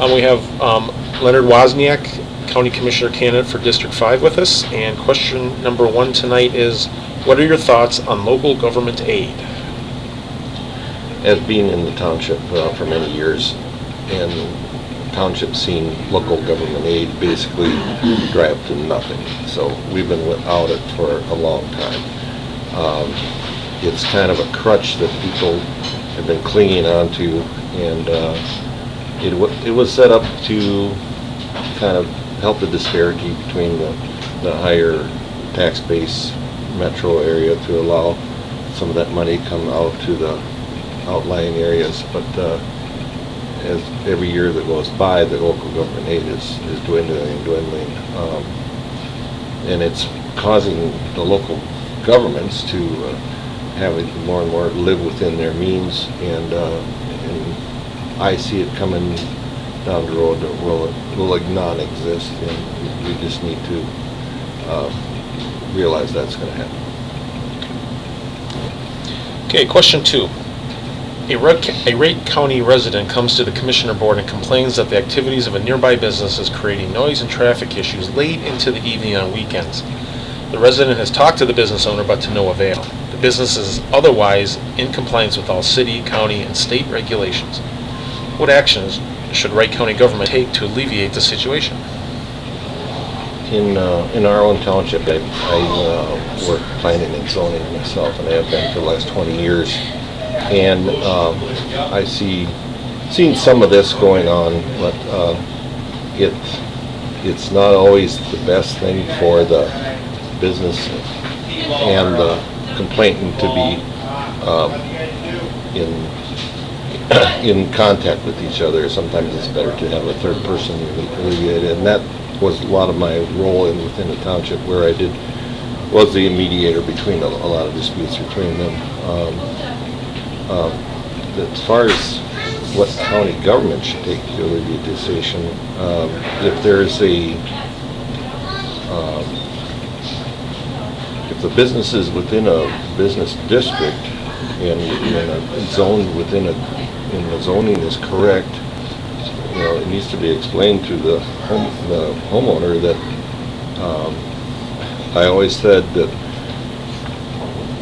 We have Leonard Wozniak, County Commissioner candidate for District 5 with us. And question number 1 tonight is, what are your thoughts on local government aid? As being in the township for many years, and township seen local government aid basically drive to nothing. So we've been without it for a long time. It's kind of a crutch that people have been clinging on to, and it was set up to kind of help the disparity between the higher tax base metro area to allow some of that money come out to the outlying areas, but as every year that goes by, the local government aid is dwindling, and it's causing the local governments to have it more and more live within their means, and I see it coming down the road that will non-exist, and we just need to realize that's going to happen. Okay, question 2. A Wright County resident comes to the Commissioner Board and complains that the activities of a nearby business is creating noise and traffic issues late into the evening on weekends. The resident has talked to the business owner, but to no avail. The business is otherwise in compliance with all city, county, and state regulations. What actions should Wright County government take to alleviate the situation? In our own township, I work planning and zoning myself, and I have been for the last 20 years. And I seen some of this going on, but it's not always the best thing for the business and the complainant to be in contact with each other. Sometimes it's better to have a third person alleviated, and that was a lot of my role within the township, where I was the mediator between a lot of disputes between them. As far as what county government should take to alleviate this issue, if the business is within a business district and zoned within and the zoning is correct, it needs to be explained to the homeowner that I always said that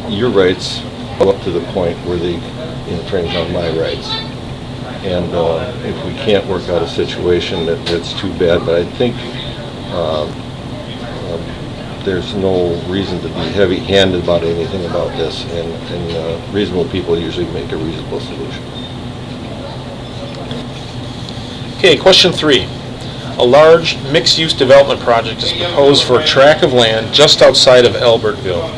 your rights up to the point where they infringe on my rights, and if we can't work out a situation, that's too bad. But I think there's no reason to be heavy-handed about anything about this, and reasonable people usually make a reasonable solution. Okay, question 3. A large mixed-use development project is proposed for a tract of land just outside of Albertville.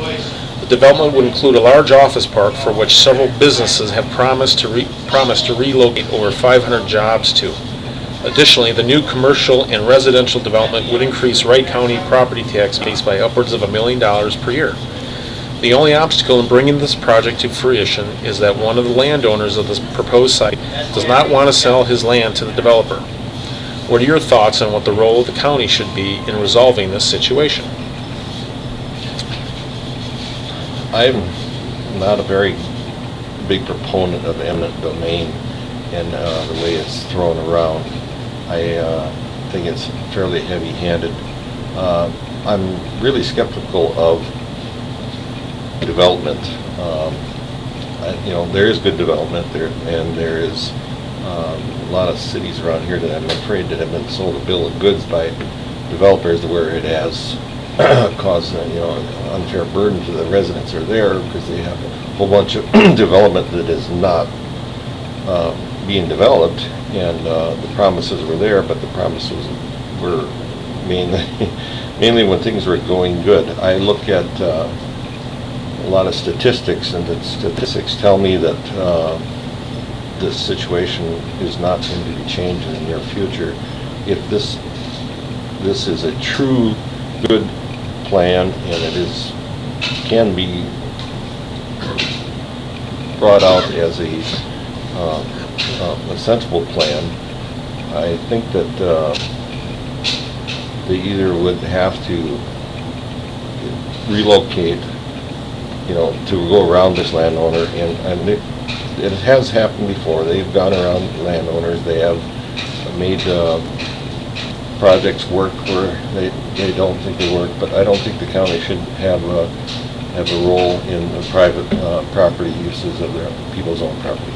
The development would include a large office park for which several businesses have promised to relocate over 500 jobs to. Additionally, the new commercial and residential development would increase Wright County property tax base by upwards of $1 million per year. The only obstacle in bringing this project to fruition is that one of the landowners of this proposed site does not want to sell his land to the developer. What are your thoughts on what the role of the county should be in resolving this situation? I'm not a very big proponent of eminent domain and the way it's thrown around. I think it's fairly heavy-handed. I'm really skeptical of development. There is good development there, and there is a lot of cities around here that I'm afraid that have been sold a bill of goods by developers where it has caused an unfair burden to the residents who are there, because they have a whole bunch of development that is not being developed, and the promises were there, but the promises were mainly when things were going good. I look at a lot of statistics, and the statistics tell me that this situation is not going to be changed in the near future. If this is a true good plan, and it can be brought out as a sensible plan, I think that they either would have to relocate, to go around this landowner, and it has happened before. They've gone around landowners. They have made projects work where they don't think they work, but I don't think the county should have a role in the private property uses of their people's own property.